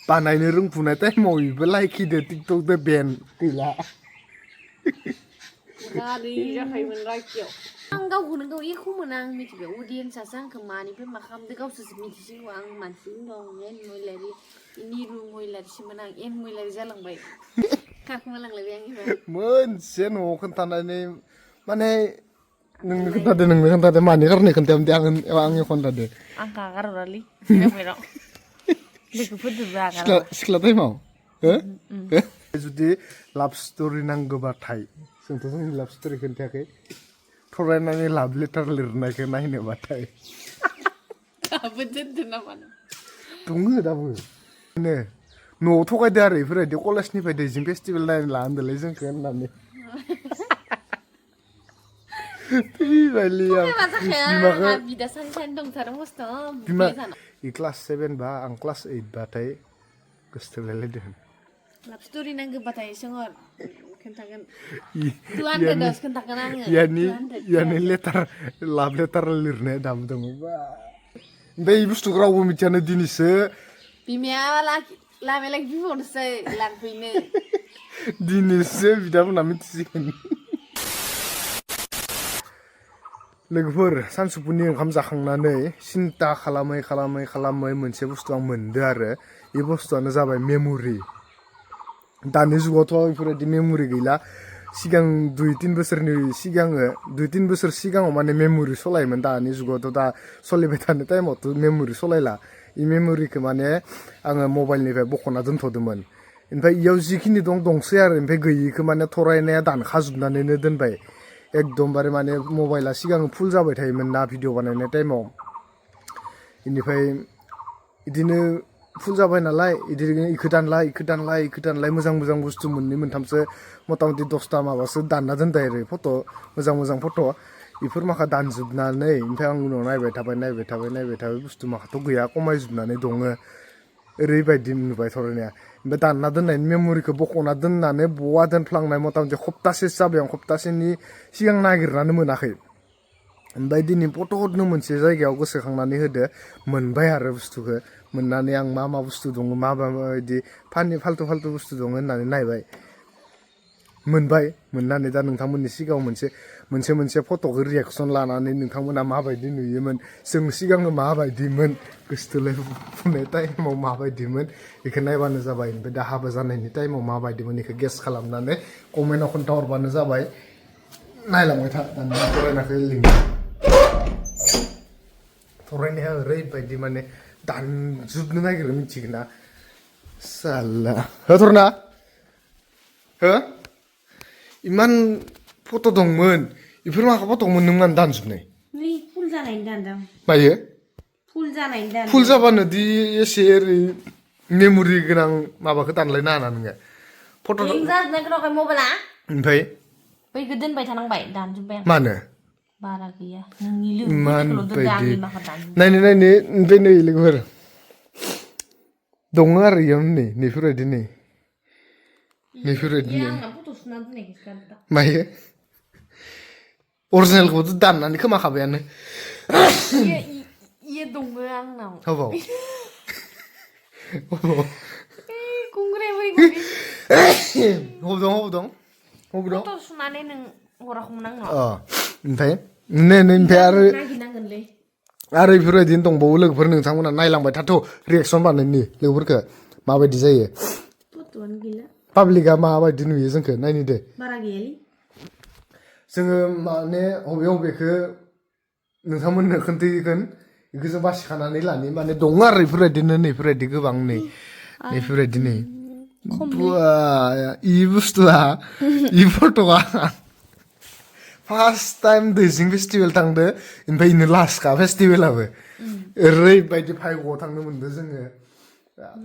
बानायनो रोंफुनाय टाइमाव इबो लाइक हिदो टिकटकदो बेन गैला गारि जाखायोमोन रायखियाव आं गावखौनो गाव एख' मोना आं मिथिबाय अडियेन्सआसो आंखौ मानिफ्राय मा खालामदो गावसोरसो मिथिसिगौ आं मानसिजों दं एन मयलारि निरु मयलारिसोमोन आं एन मयलारि जालांबाय खाखुमालांलायबाय आं एबार मोनसे न'आव खोन्थानानै माने नोंनो खोन्थादो मानि खारनै खोन्थायामोन आंनि खोन्थादो आं आगारहरालै सिगांफोराव लोगोफोरजोंबो आगारा सिख्ला टाइमाव जुदि लाभ स्ट'रि नांगौबाथाय जोंथ' जोंनि लाभ स्ट'रि खोन्थायाखै फरायनानै लाभ लेटार लिरनायखौ नायनोबाथाय दाबो दोनदो नामा दङ दाबो न'आव थगायदो आरो बेफोरबायदि कलेजनिफ्राय दैजिं फेस्टिभेल नायनो लानांदोलै जोंखौ होननानै बिदा सानै दंथारो मस्थ' क्लास 7 बा आं क्लास 8 बाथाय गोसोथोलायलायदों लाभ स्ट'रि नांगौबाथाय सोंहर खोन्थागोन 200 खोन्थागोन आङो यानि लेटार लाभ लेटार लिरनाया दाबो दङ ओमफ्राय ई बुस्थुखौ रावबो मिथियानो दिनैसो बिमाया लामायालाय बिहरनोसै लांफैनो दिनैसो बिदामोनहा मिथिसिगोन लोगोफोर सानसुफुनि ओंखाम जाखांनानै सिन्था खालामै मोनसे बुस्थु आं मोनदो आरो बे बुस्थुआनो जाबाय मेम'रि दानि जुगावथ' बेफोरबायदि मेम'रि गैला सिगां 2-3 बोसोरनि सिगाङो 2-3 बोसोर सिगाङाव माने मेम'रि सलायोमोन दानि जुगावथ' दा सोलिबाय थानाय टाइमावथ' मेम'रि सलायला इ मेम'रिखौ माने आङो मबाइलनिफ्राय बख'ना दोनथ'दोंमोन ओमफ्राय इयाव जिखिनि दंसै आरो ओमफ्राय गैयिखौ माने थरायनाया दानखाजोबनानैनो दोनबाय एकदमबारे माने मबाइला सिगां फुल जाबाय थायोमोन ना भिडिअ बानायनाय टाइमाव बेनिफ्राय बिदिनो फुल जाबाय नालाय बिदिनो इखो दानलाय मोजां बुस्थु मोननै मोनथामसो मथा मथि 10ता माबासो दानना दोनबाय आरो फट' मोजां फट' बेफोर माखा दानजोबनानै ओमफ्राय आं उनाव नायबाय थाबाय बुस्थु माखाथ' गैया खमायजोबनानै दङ ओरैबायदि नुबाय थरायनाया ओमफ्राय दानना दोननायनि मेम'रिखौ बख'ना दोननानै बहा दोनफ्लांनाय मथा मथि सप्तासेसो जाबाय आं सप्तासेनि सिगां नागिरनानै मोनाखै ओमफ्राय दिनै फट'नो मोनसे जायगायाव गोसोखांनानै होदो मोनबाय आरो बुस्थुखौ मोननानै आं मा बुस्थु दङ माबायदि फाल्थु बुस्थु दङ होननानै नायबाय मोननानै दा नोंथांमोननि सिगाङाव मोनसे फट'खौ रिएक्सन लानानै नोंथांमोना माबायदि नुयोमोन जों सिगाङो माबायदिमोन गोसोथोलायफुनाय टाइमाव माबायदिमोन बेखौ नायबानो जाबाय ओमफ्राय दा हाबा जानायनि टाइमाव माबायदिमोन बेखौ गेस खालामनानै कमेन्टआव खोन्थाहरबानो जाबाय नायलांबाय था दानि फरायनायखौ लिंक फरायनाया ओरैबायदि माने दानजोबनो नागिरो मिथिगोन ना साला होथरना हो इमान फट' दंमोन बेफोर माखा फट'मोन नों मानो दानजोबनाय नै फुल जानायनि दानदां मायो फुल जानायनि दानदां फुल जाबानो दि एसे ओरै मेम'रि गोनां माबाखौ दानलायनो हाना नोङो फट' जाजोबनाय खोनाखै मबाइला ओमफ्राय बैखौ दोनबाय थानांबाय दानजोब्बाय आं मानो बारा गैया नोंनि लोगोफोरखौल' दोनदो आंनि माखा दानजोब्बाय नायनो ओमफ्राय नै लोगोफोर दङ आरो इयावनो नैफोरबायदि मायो अरिजिनेलखौथ' दाननानै खोमाखाबायानो इयो दङ आंनाव हबाव दं फट' सुनानै नों हराखैमोन आंनाव ओमफ्राय आरो बेफोरबायदिनो दंबावो लोगोफोर नोंथांमोना नायलांबाय थाथ' रिएक्सन बानायनि लोगोफोरखौ माबायदि जायो पाब्लिकआ माबायदि नुयो जोंखौ नायनि दे बारा गैयालै जोङो माने बबेखौ नोंथांमोननो खोन्थाहैगोन बेखौ जों बासिखानानै लानि माने दङ आरो बेफोरबायदि गोबां नैफोरबायदि इ बुस्थुआ इ फट'आ फार्स्ट टाइम दैजिं फेस्टिभेल थांदो ओमफ्राय इनो लास्टखा फेस्टिभेलाबो ओरैबायदि भाइग'आव थांनो मोनदों जोङो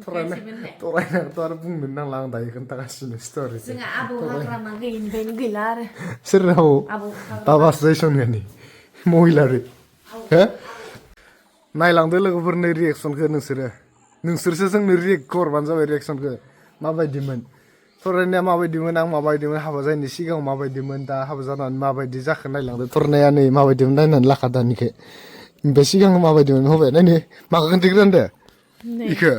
थरायनायाथ' आरो बुंनो नांला आं दायो खोन्थागासिनो स्ट'रि जोंहा आबौ हाग्रामा गैयिनिफ्रायनो गैला आरो सोर बाबासो जायसनगानि महिलारि हो नायलांदो लोगोफोरनि रिएक्सनखौ नोंसोरसो जोंनो रिएक्ट हरबानो जाबाय रिएक्सनखौ माबायदिमोन फरायनाया माबायदिमोन आं माबायदिमोन हाबा जायैनि सिगाङाव माबायदिमोन दा हाबा जानानै माबायदि जाखो नायलांदो फरायनाया नै माबायदिमोन नायनानै लाखा दानिखौ ओमफ्राय सिगां माबायदिमोन होबाय नायनो माखौ खोन्थाग्रोनदो इखौ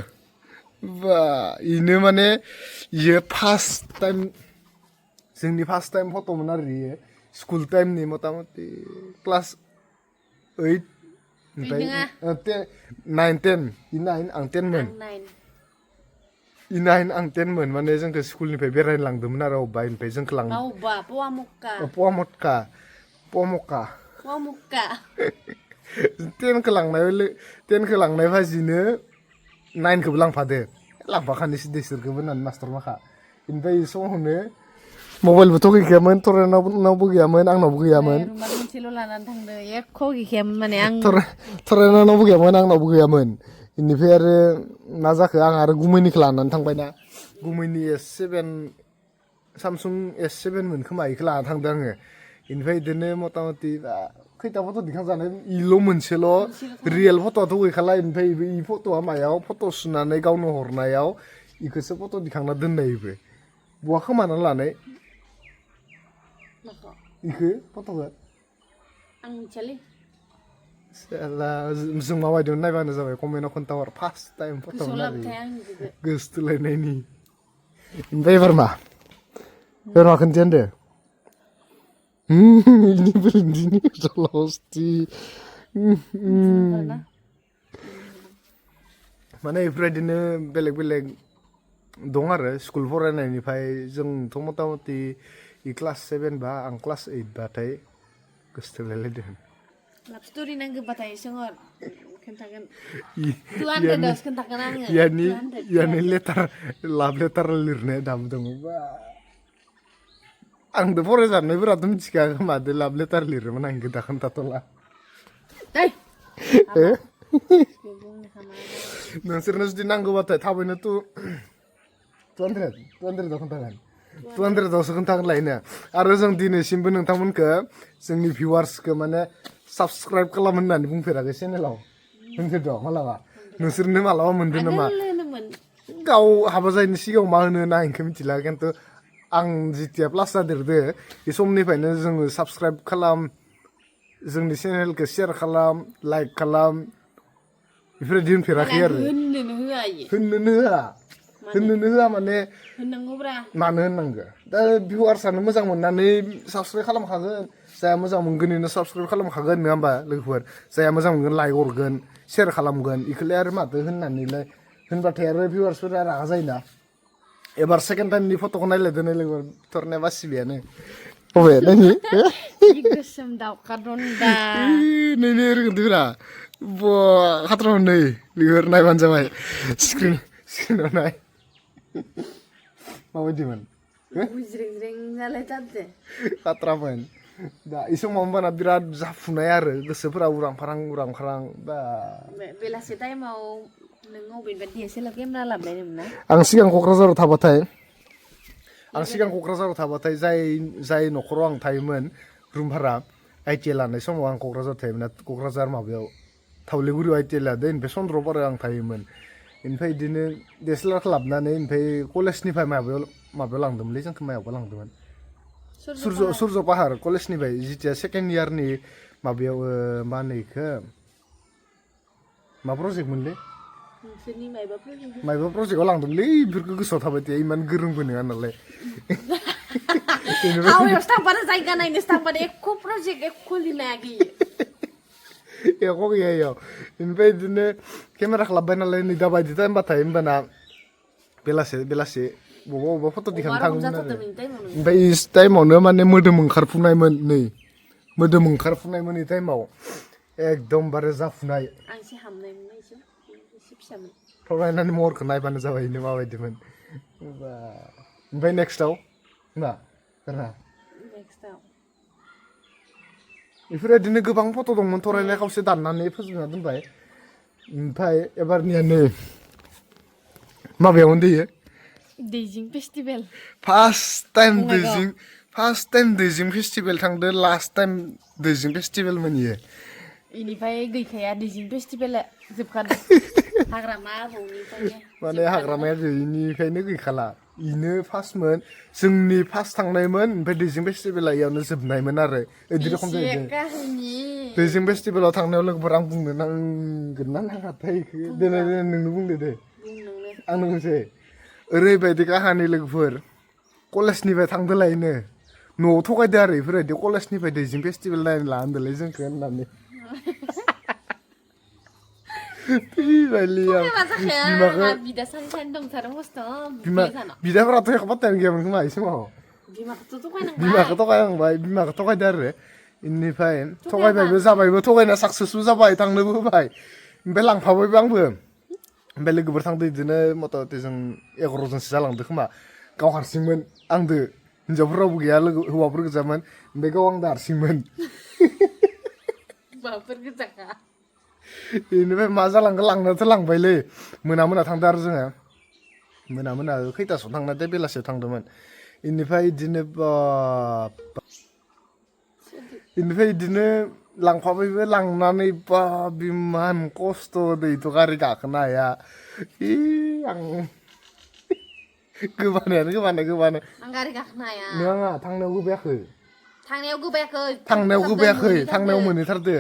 बा इनो माने इयो फार्स्ट टाइम जोंनि फार्स्ट टाइम फट'मोन आरो इयो स्कुल टाइमनि मथा मथि क्लास 8 ओमफ्राय 9 10 9 आं 10 मोन आं 9 आं 10 मोन माने जोंखौ स्कुलनिफ्राय बेरायनो लांदोंमोन आरो अबेबा ओमफ्राय जोंखौ बावबा पवामक्का 10खौ लांनाय भाजिनो 9खौबो लांफादो लांफाखानोसै बिसोरखौबो होननानै मास्टर माखा ओमफ्राय बे समावनो मबाइलबोथ' गैखायामोन थरेनावबो गैयामोन आंनावबो गैयामोन रुमाल मोनसेल' लानानै थांदों एख' गैखायामोन माने आं थरेनावबो गैयामोन आंनावबो गैयामोन बेनिफ्राय आरो मा जाखो आं आरो गुमैनिखौ लानानै थांबायना गुमैनि S7 सामसुं S7 मोन खोमा बेखौ लानानै थांदों आङो बेनिफ्राय बिदिनो मथा मथि खैथा फट' दिखांजानाय इल' मोनसेल' रियेल फट'आथ' गैखाला ओमफ्राय इ फट'आ मायाव फट' सुनानै गावनो हरनायाव इखौसो फट' दिखांना दोननायबो बहा खोमाना लानाय इखो फट'खौ आं मिथियालै जों माबायदियाव नायबानो जाबाय कमेन्टआव खोन्थाहर फार्स्ट टाइम फट' गोसोथोलायनायनि ओमफ्राय एबार मा खोन्थाया होनदो ini berhenti losti माने बेफोरबायदिनो बेलेग दं आरो स्कुल फरायनायनिफ्राय जोंथ' मथा मथि क्लास 7 बा आं क्लास 8 बाथाय गोसोथोलायलायदों लाभ स्ट'रि नांगौबाथाय सोंहर खोन्थागोन 200 खोन्थागोन आङो यानि लाभ लेटार लिरनाया दाबो दङ बा आंबो फरायजानायफोराथ' मिथिखाया खोमादो लाभ लेटार लिरोमोन आं दा खोन्थाथ'ला नोंसोरनो जुदि नांगौबाथाय थाबैनो 200 खोन्थागोन 200आवसो खोन्थागोन लायनो आरो जों दिनैसिमबो नोंथांमोनखौ जोंनि भिउवार्सखौ माने साबस्क्राइब खालाम होननानै बुंफेराखै चेनेलाव होनफेरदों मालाबा नोंसोरनो मालाबा मोनदों नामा गाव हाबा जायैनि सिगाङाव मा होनो ना इखौ मिथिला खिन्थु आं जिथिया प्लास जादेरदो बे समनिफ्रायनो जोङो साबस्क्राइब खालाम जोंनि चेनेलखौ शेयार खालाम लाइक खालाम बेफोरबायदि होनफेराखै आरो होननोनो होआ माने मानो होननांगौ दा भिउवार्सआनो मोजां मोननानै साबस्क्राइब खालामखागोन जाया मोजां मोनगोन बेनो साबस्क्राइब खालामखागोन नङा होमबा लोगोफोर जाया मोजां मोनगोन लाइक हरगोन शेयार खालामगोन बेखौलाय आरो माथो होननानैलाय होनबाथाय आरो भिउवार्सफोरा रागा जायोना एबार सेकेन्ड टाइमनि फट'खौ नायलायदो थरनाया बासिबायानो बबे नायनि गोसोम दाउखा दन्दा नै रोखोमथिफोरा बा खाथ्रामोन नै लोगोफोर नायबानो जाबाय स्क्रिनाव नाय माबायदिमोन बुज्रें जालायथारदो खाथ्रामोन दा इ समाव होमबाना बिराद जाफुनाय आरो गोसोफोरा उरां फारां बा बेलासे टाइमाव नों अबेबा DSLR केमेरा लाबोनायमोन ना आं सिगां क'क्राझाराव थाबाथाय जाय न'खराव आं थायोमोन रुम भारा ITI लानाय समाव आं क'क्राझाराव थायोमोन क'क्राझार माबायाव थावलेगुरियाव ITI लादों ओमफ्राय चन्द्रपारायाव आं थायोमोन ओमफ्राय बिदिनो DSLRखौ लाबोनानै ओमफ्राय कलेजनिफ्राय माबायाव लांदोंमोनलै जोंखौ मायावबा लांदोंमोन सुर्ज पाहार कलेजनिफ्राय जिथिया सेकेन्ड इयारनि माबायाव मा होनो इखौ मा प्रजेक्टमोनलै मायबा प्रजेक्टआव लांदोंमोनलै बेफोरखौ गोसोआव थाबाय थाया इमान गोरोंबो नङा नालाय आवयावसो थांबानो जायगा नायनोसो थांबानो एख' प्रजेक्ट एख' लिरनाया गैया एख' गैया इयाव ओमफ्राय बिदिनो केमेराखौ लाबोबाय नालाय नै दा बायदि टाइमबाथाय होमबाना बेलासे बबेबा फट' दिखांनो थाङोमोन आरो ओमफ्राय इ टाइमावनो माने मोदोम ओंखारफुनायमोन इ टाइमाव एकदमबारे जाफुनाय फरायनानै महरखौ नायबानो जाबाय इनो माबायदिमोन ओमफ्राय नेक्स्टआव बेफोरबायदिनो गोबां फट' दंमोन थरायनाय खावसे दाननानै फोजोबना दोनबाय ओमफ्राय एबारनिया नै माबायाव उन्दैयो दैजिं फेस्टिभेल फार्स्ट टाइम दैजिं फेस्टिभेल थांदो लास्ट टाइम दैजिं फेस्टिभेलमोन इयो इनिफ्राय गैखाया दैजिं फेस्टिभेला जोबखादों माने हाग्रामाया गैयिनिफ्रायनो गैखाला इनो फार्स्टमोन जोंनि फार्स्ट थांनायमोन ओमफ्राय दैजिं फेस्टिभेला इयावनो जोबनायमोन आरो बिदि रखम जाहैदों दैजिं फेस्टिभेलाव थांनायाव लोगोफोर आं बुंनो नांगोन ना नाङाथाय इखो देनाय नोंनो बुंदो दे आं नोंसै ओरैबायदि काहानि लोगोफोर कलेजनिफ्राय थांदोलायनो न'आव थगायदो आरो इफोरबायदि कलेजनिफ्राय दैजिं फेस्टिभेल नायनो लांदोलाय जोंखौ होननानै थगायबा जाखाया बिदा सानै दंथारो मस्थ' बिदाफोराथ' एख' पात्तायानो गैयामोन खोमा इ समाव बिमाखौथ' थगायनांबाय बिमाखौ थगायनांबाय बिमाखौ थगायदो आरो इनिफ्राय थगायबायबो जाबायबो थगायना साक्सेसबो जाबाय थांनोबो होबाय ओमफ्राय लांफाबायबो आंबो ओमफ्राय लोगोफोर थांदो बिदिनो मथा मथि जों 11 जनसो जालांदो खोमा गाव हारसिंमोन आंदो हिनजावफोर रावबो गैया लोगो हौवाफोर गोजामोन ओमफ्राय गाव आंदो हारसिंमोन हौवाफोर गोजाखा बेनिफ्राय मा जालांखो लांनायाथ' लांबायलै मोना थांदो आरो जोङो मोना खैथासोआव थांनायथाय बेलासियाव थांदोंमोन बेनिफ्राय बिदिनो लांफाबायबो लांनानै बा बिमान खस्थ' दैथ' गारि गाखोनो हाया आं गोबानो आं गारि गाखोनो हाया नङा थांनायाव गोबायाखै थांनायाव मोनहैथारदो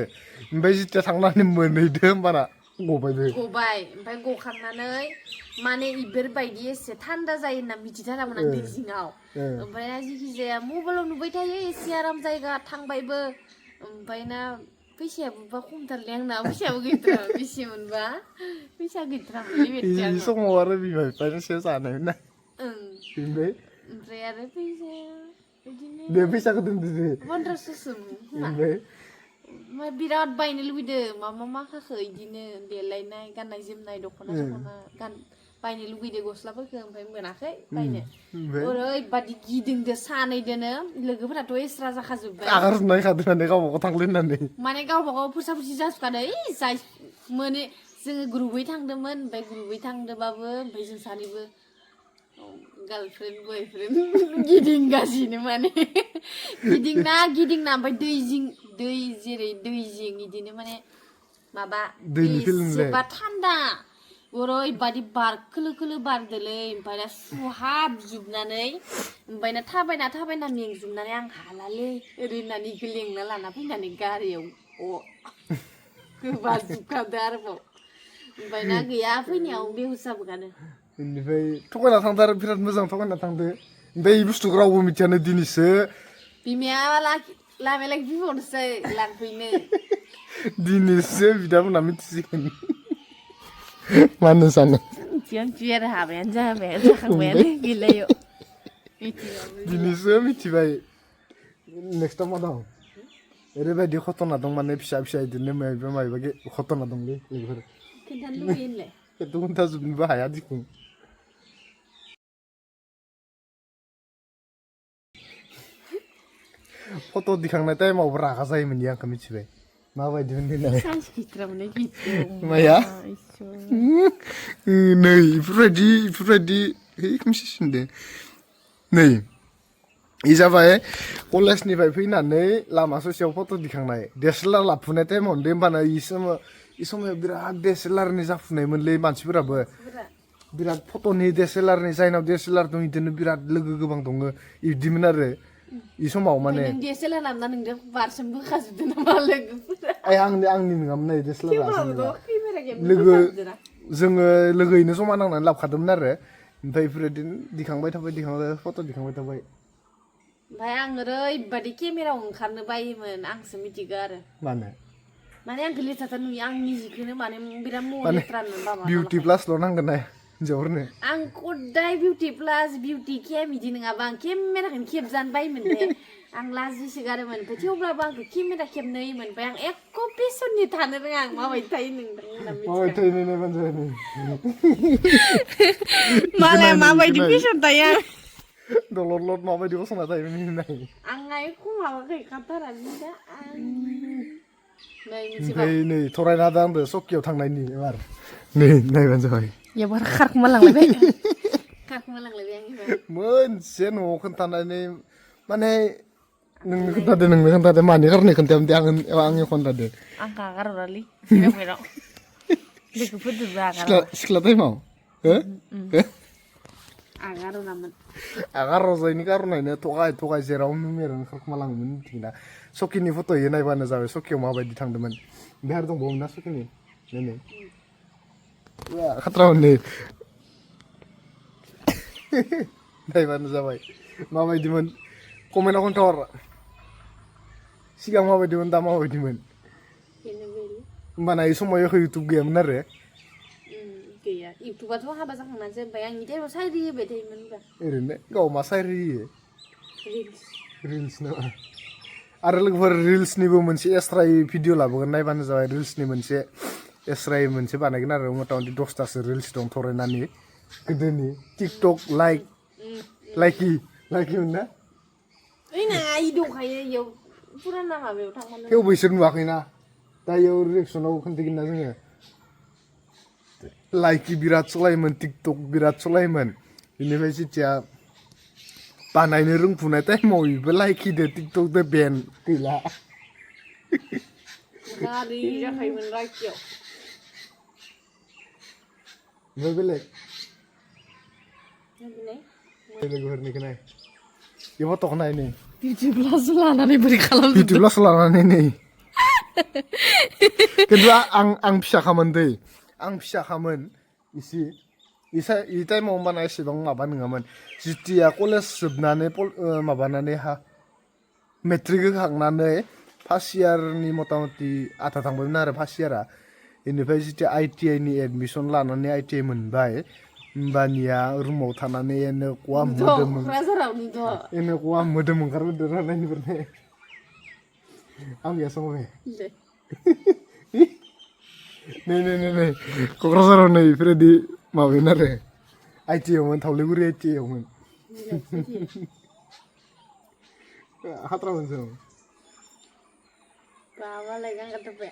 ओमफ्राय जिथिया थांनानै मोनहैदो होमबाना गबाय ओमफ्राय गखांनानै माने इफोरबायदि एसे थान्दा जायो होनना मिथिथारामोन आं दै जिङाव ओमफ्राय जिखिजाया मबाइलाव नुबाय थायो एसे आराम जायगा थांबायबो ओमफ्राय ना फैसायाबो खमथारलै आंना फैसायाबो गैथारा बेसे मोनबा फैसा गैथारामोनलै बे समाव आरो बिमा बिफानि सायाव जानायमोन ना ओमफ्राय आरो फैसाया बिदिनो दे फैसाखौ दोनदो दे 1500सोमोन ओमफ्राय बिराद बायनो लुबैदों मा खाखो इदिनो देलायनाय गाननाय जोमनाय दख'ना बायनो लुगैदो गस्लाफोरखौ ओमफ्राय मोनाखै बायनो ओरैबादि गिदिंदो सानैदोनो लोगोफोराथ' एस्रा जाखाजोब्बाय आगारजोबना होखादों माने गावबागाव थांलै होननानै माने गावबागाव फोरसा जाजोबखादों जाय माने जोङो ग्रुबै थांदोंमोन ओमफ्राय ग्रुबै थांदोंबाबो ओमफ्राय जों सानैबो गार्लफ्रेन्ड बयफ्रेन्ड गिदिंगासिनो माने गिदिंना ओमफ्राय दै जिं बिदिनो माने माबा एसेबा थान्दा ओरैबादि बार खोलो बारदोलै ओमफ्राय ना सुहाबजोबनानै ओमफ्राय ना थाबायना मेंजोबनानै आं हालालै ओरै होननानै इखौ लेंना लाना फैनानै गारियाव गोबाजोबखादो आरोबाव ओमफ्राय ना गैया फैनायाव बेहुस जाबोखादो बेनिफ्राय थगायना थांदो आरो बिराद मोजां थगायना थांदो ओमफ्राय ई बुस्थुखौ रावबो मिथियानो दिनैसो बिमाया लामायालागै बिहरनोसै लांफैनो दिनैसो बिदामोनहा मिथिसिगोन मा होननो सानो मिथिया आरो हाबायानो जाखांबायानो गैलायो दिनैसो मिथिबाय नेक्स्टआव मा दं ओरैबायदि घटना दं माने फिसा बिदिनो मायबा घटना दंलै बेफोर खोन्थानो लुबैयो होनलाय खोन्थाजोबनोबो हाया दिखुन फट' दिखांनाय टाइमावबो रागा जायोमोन आंखौ मिथिबाय माबायदिमोन देलाय माया नै इफोरबायदि खोमसि सिनदो नै इ जाबाय कलेजनिफ्राय फैनानै लामा ससेयाव फट' दिखांनाय DSLR लाफुनाय टाइमावनो दे होमबाना इ समाव बिराद DSLRनि जाफुनायमोनलै मानसिफोराबो बिराद फट'नि DSLRनि जायनाव DSLR दं बिदिनो बिराद लोगो गोबां दङ बिदिमोन आरो इ समाव माने नों DSLR लाना नोंजों बारसोम बोखाजोबदों नामा लोगोफोरा आंनि नङामोन नै DSLR लोगो जोङो लोगोयैनो जमा नांनानै लाबोखादोंमोन आरो ओमफ्राय बेफोरबायदिनो दिखांबाय थाबाय फट' दिखांबाय थाबाय ओमफ्राय आं ओरैबायदि केमेरायाव ओंखारनो बायोमोन आंसो मिथिगौ आरो माने आंखौ लेथ्राथार नुयो आं निजिखौनो माने बिराद लेथ्रा बिउटि प्लासल' नांगोन ना हिन्जावफोरनो आं खदाय बिउटि प्लास बिउटि केम बिदि नङाबा आं केमेराखौनो खेबजानो बायोमोन दे आं लाजिसोगारोमोन ओमफ्राय थेवब्लाबो आंखौ केमेरा खेबनो होयोमोन ओमफ्राय आं एख' पेसननि थानो रोङा आं माबायदि थायो नोंथांमोना मालाया माबायदि पेसन थायो आं दलद माबायदि गसंना थायोमोन आंहा एख' माबा गैखाथारालै दा ओमफ्राय नै थरायना दा आंबो सकियाव थांनायनि एबार नै नायबानो जाबाय एबार खारखुमा लांलायबाय आं मोनसे न'आव खोन्थानानै माने नोंनो खोन्थादो मानि खारनै खोन्थायामोन दे आंनि खोन्थादो आं आगारहरालै लोगोफोरजोंबो सिख्ला टाइमाव आगारहरजायैनि कारनायनो थगाय जेरावनो मेरावनो खारखुमा लाङोमोन मिथिगोना सकिनि फट'यै नायबानो जाबाय सकियाव माबायदि थांदोंमोन ओमफ्राय आरो दंबावोमोन ना सकिनि नै खाथ्रामोन नै नायबानो जाबाय माबायदिमोन कमेन्टआव खोन्थाहर सिगां माबायदिमोन दा माबायदिमोन बेनो बेनो होमबाना इ समाव इउटुब गैयामोन आरो गैया इउटुबाथ' हाबा जाखांनानैसो ओमफ्राय आंनि टाइमाव सायरि होबाय थायोमोन होनबा ओरैनो गाव मा सायरि होयो रिल्स रिल्स नामा आरो लोगोफोर रिल्सनिबो मोनसे एक्सट्रायै भिडिअ लाबोगोन नायबानो जाबाय रिल्सनि मोनसे एक्सट्रायै मोनसे बानायगोन आरो मथा मथि 10थासो रिल्स दं थरायनानै गोदोनि टिकटक लाइकिमोन ना ओइ ना इ दंखायो इयाव फुराना माबायाव थांबानो थेवबो इसोर नुवाखैना दा इयाव रिएक्सनाव खोन्थिगोन ना जोङो लाइकि बिराद सलायोमोन टिकटक बिराद सलायोमोन बेनिफ्राय जेथिया बानायनो रोंफुनाय टाइमाव इबो लाइकिदो टिकटकदो बेन गैला गारि जाखायोमोन लाइकियाव ओमफ्राय बेलेग बिलाय लोगोफोरनिखौ नाय बे फट'खौ नाय नै इउटुब लासो लानानै बोरै खालामजोबदों इउटुब लासो लानानै नै खिन्थु आं फिसाखामोन दै आं फिसाखामोन इसे इ टाइमाव होमबाना एसेबां माबा नङामोन जितिया कलेज जोबनानै माबानानै मेट्रिक होखांनानै फार्स्ट इयारनि मथा मथि आधा थांबायमोन आरो फार्स्ट इयारा बेनिफ्राय जितिया ITI नि एडमिसन लानानै ITI मोनबाय होमबानिया रुमाव थानानै एनो कवा मोदोम ओंखारबोदों राननायनिफ्राय आं गैया समावहाय नै क'क्राझाराव नै बेफोरबायदि माबायोन आरो ITI-आवमोन थावलेगुरि ITI-आवमोन हाथ्रामोन जों बाबालाय गांगाथारबाय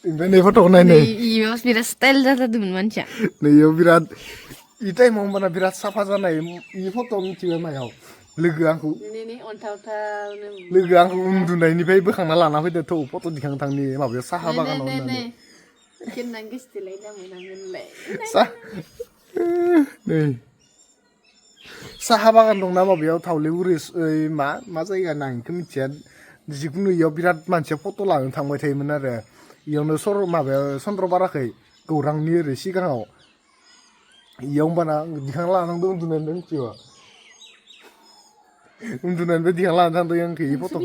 ओमफ्राय नै फट'खौ नाय नै इयाव बिराद स्टाइल जाथारदोंमोन मानसिया नैयाव बिराद इ टाइमाव होमबाना बिराद साफा जानाय इ फट' मिथिबाय मायाव लोगोआ आंखौ उन्दुनायनिफ्राय बोखांना लाना फैदो थौ फट' दिखांनो थांनि माबायाव साहा बागानाव होननानै नै साहा बागान दंना माबायाव थावलेगुरि मा जायगा ना आं बेखौ मिथिया जिखुनु इयाव बिराद मानसिया फट' लानो थांबाय थायोमोन आरो इयावनो माबायाव चन्द्रपाराखै गौरांनि ओरै सिगाङाव इयाव होमबाना दिखांना लानांदों उन्दुनायनिफ्राय मिथिबा उन्दुनायनिफ्राय दिखांना लाना थांदों आंखौ इ फट'खौ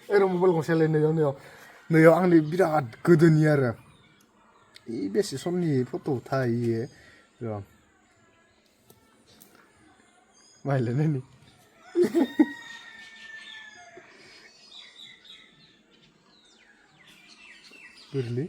ओरै मबाइल गंसेयालाय नैयाव आंनि बिराद गोदोनि आरो इ बेसे समनि फट' थायो र' माइलाय नायनि बोरलै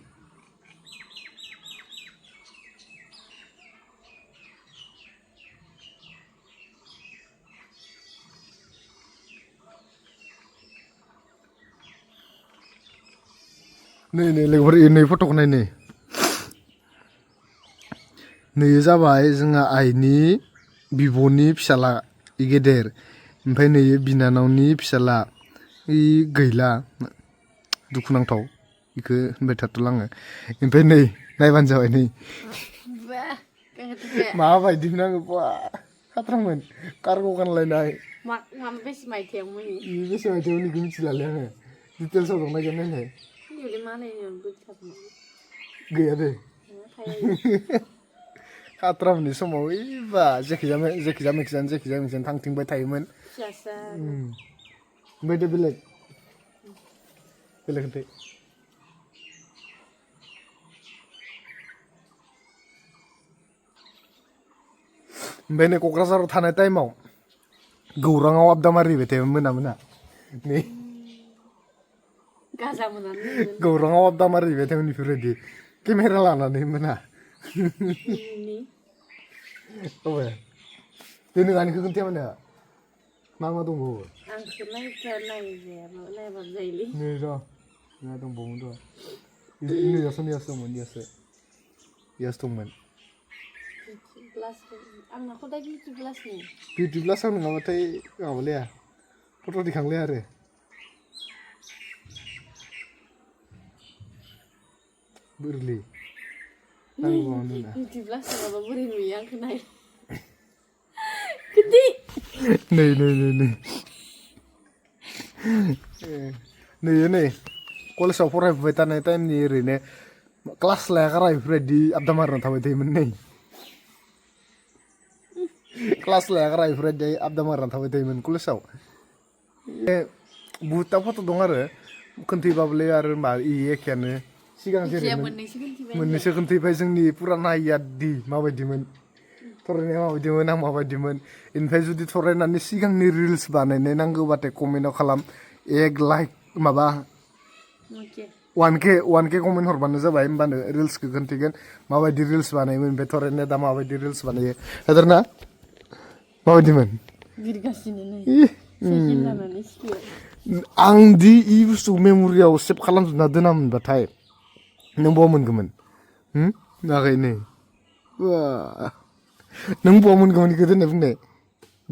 नै लोगोफोर नै फट'खौ नाय नै नैयो जाबाय जोंहा आइनि बिब'नि फिसाला इ गेदेर ओमफ्राय नैयो बिनानावनि फिसाला इ गैला दुखुनांथाव इखौ होनबाय थाथ'ला आङो ओमफ्राय नै नायबानो जाबाय नै माबायदिमोन आङो बा खाथ्रामोन कार्ग' गानलायनाय बेसे मायथाइयावमोन बेसे मायथाइयाव इखौ मिथिलालै आङो डिटेल्सआव दं नायगोन नायनाय गैया दे खाथ्रामोननि समाव ओइबा जेखिजाया थांथिंबाय थायोमोन ओमफ्राय दे बेलेग खोन्थाय ओमफ्राय नै क'क्राझाराव थानाय टाइमाव गौराङाव आबदा मारिबाय थायोमोन मोना नै गौराङाव आबदा मारिबाय थायोमोन बेफोरबायदि केमेरा लानानै मोना बे नोंहानिखौ खोन्थाया मानो मा दंबावो नै र' नोंहा दंबावोमोन र' नैयासो दंमोन बिउटि ग्लासाव नङाबाथाय माबालाया फट' दिखांलाया आरो बोरलि नै नै कलेजाव फरायफुबाय थानाय टाइमनि ओरैनो क्लास लायागारा बेफोरबायदि आबदा मारिना थाबाय थायोमोन नै क्लास लायागारा बेफोरबायदि आबदा मारिना थाबाय थायोमोन कलेजाव बहुतटा फट' दं आरो खोन्थैबाबोलै आरो मा इ एखेयानो सिगां जेरैमोन मोननैसो खोन्थैबाय जोंनि फुराना इयादि माबायदिमोन थरायनाया माबायदिमोन आं माबायदिमोन इनिफ्राय जुदि थरायनानै सिगांनि रिल्स बानायनो नांगौबाथाय कमेन्टआव खालाम 1 लाइक माबा 1K कमेन्ट हरबानो जाबाय होमबानो रिल्सखौ खोन्थिगोन माबायदि रिल्स बानायोमोन ओमफ्राय थरायनाया दा माबायदि रिल्स बानायो हादोरना माबायदिमोन आं दि इ बुस्थु मेम'रियाव सेभ खालामजोबना दोनामोनबाथाय नों बहा मोनगौमोन नागायनो नों बहा मोनगौमोन बेखौ दोननाय बुंनाय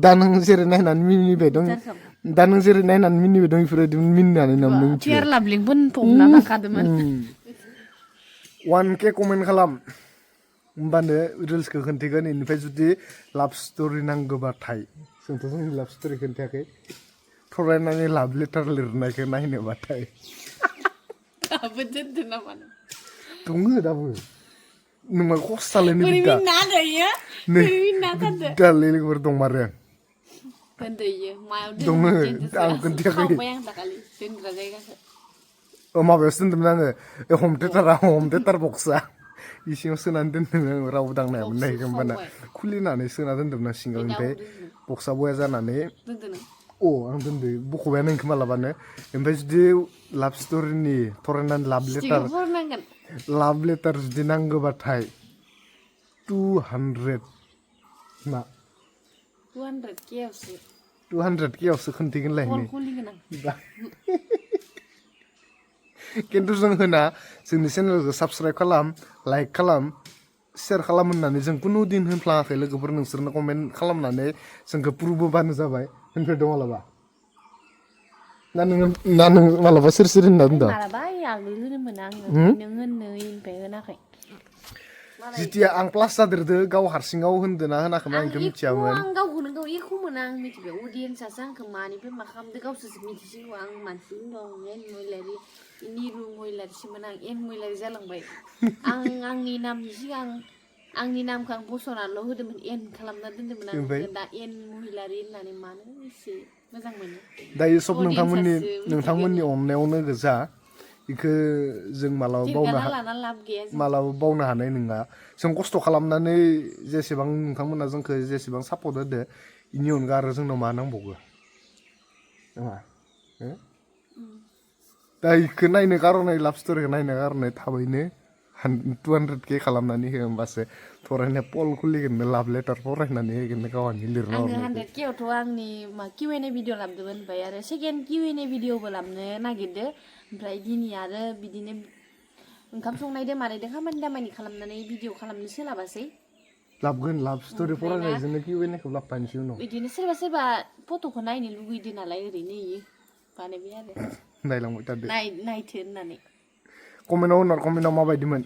दा नों जेरै नायनानै मिनिबाय दं दा नों जेरै नायनानै मिनिबाय दं बेफोरबायदि मिनिनानै नों मिथियो 1K कमेन्ट खालाम होमबानो रिल्सखौ खोन्थिगोन इनिफ्राय जुदि लाभ स्ट'रि नांगौबाथाय जोंथ' जोंनि लाभ स्ट'रि खोन्थायाखै थरायनानै लाभ लेटार लिरनायखौ नायनोबाथाय दङ दाबो नोंमा खस्थालायनो बिदा नै दालाय लोगोफोर दंमारो दङ आं खोन्थायाखै माबायावसो दोन्दोंमोन आङो हम थियेटार बक्सआ इसिङाव सोनानै दोन्दोंमोन आङो रावबो दांनो हायामोन नायखो होमबाना खुलिनानै सोना दोन्दोंमोन आं सिङाव ओमफ्राय बक्सआ बया जानानै आं दोन्दो बख'बायानो नोंखौ मालाबानो ओमफ्राय जुदि लाभ स्ट'रिनि फरायनानै लाभ लेटार जुदि नांगौबाथाय 200 मा 200K आवसो खोन्थिगोन लायनो खिन्थु जों होना जोंनि चेनेलखौ साबस्क्राइब खालाम लाइक खालाम शेयार खालाम होननानै जों कुनु दिन होनफ्लाङाखै लोगोफोर नोंसोरनो कमेन्ट खालामनानै जोंखौ प्रुभ होबानो जाबाय होनफेरदों मालाबा ना नों मालाबा सोर होनना बुंदों जिथिया आं प्लास जादेरदो गाव हारसिङाव होनदोना होनाखैमोन आं बेखौ मिथियामोन आं गावखौनो गाव एख' मोना आं मिथिबाय अडियेन्सआसो आंखौ मानिफ्राय मा खालामदो गावसोरसो मिथिसिगौ आं मानसिनो दं एन मयलारि निरु मयलारिसोमोन आं एन मयलारि जालांबाय आं आंनि नामनि सिगां आंनि नामखौ आं बसनाल' होदोंमोन एन खालामना दोन्दोंमोन आं दा एन महिलारि होननानै मानो एसे मोजां मोनो दायो सब नोंथांमोननि अननायावनो गोजा बेखौ जों मालाबा बावनो हानाय नङा जों खस्थ' खालामनानै जेसेबां नोंथांमोना जोंखौ जेसेबां सापर्ट होदो बेनि अनगा आरो जोंनाव मा नांबावगौ नङा दा बेखौ नायनो कारनै लाभ स्ट'रिखौ नायनो कारनै थाबैनो 200K खालामनानै हो होमबासो फरायनाया पल खुलिगोन लाभ लेटार फरायनानै होगोन गावहानि लिरना आङो 100K आवथ' आंनि Q&A भिडिअ लाबोदोंमोन ओमफ्राय आरो सेकेन्ड Q&A भिडिअबो लाबनो नागिरदो ओमफ्राय दिनै आरो बिदिनो ओंखाम संनायदो मानायदो खामानि दामानि खालामनानै भिडिअ खालामनो सोलाबासै लाबगोन लाभ स्ट'रि फरायनायजोंनो Q&Aखौ लाबोफानोसै उनाव बिदिनो सोरबा फट'खौ नायनो लुगैदो नालाय ओरैनो इयो बानायबाय आरो नायलांबाय थादो नायथो होननानै कमेन्टआव माबायदिमोन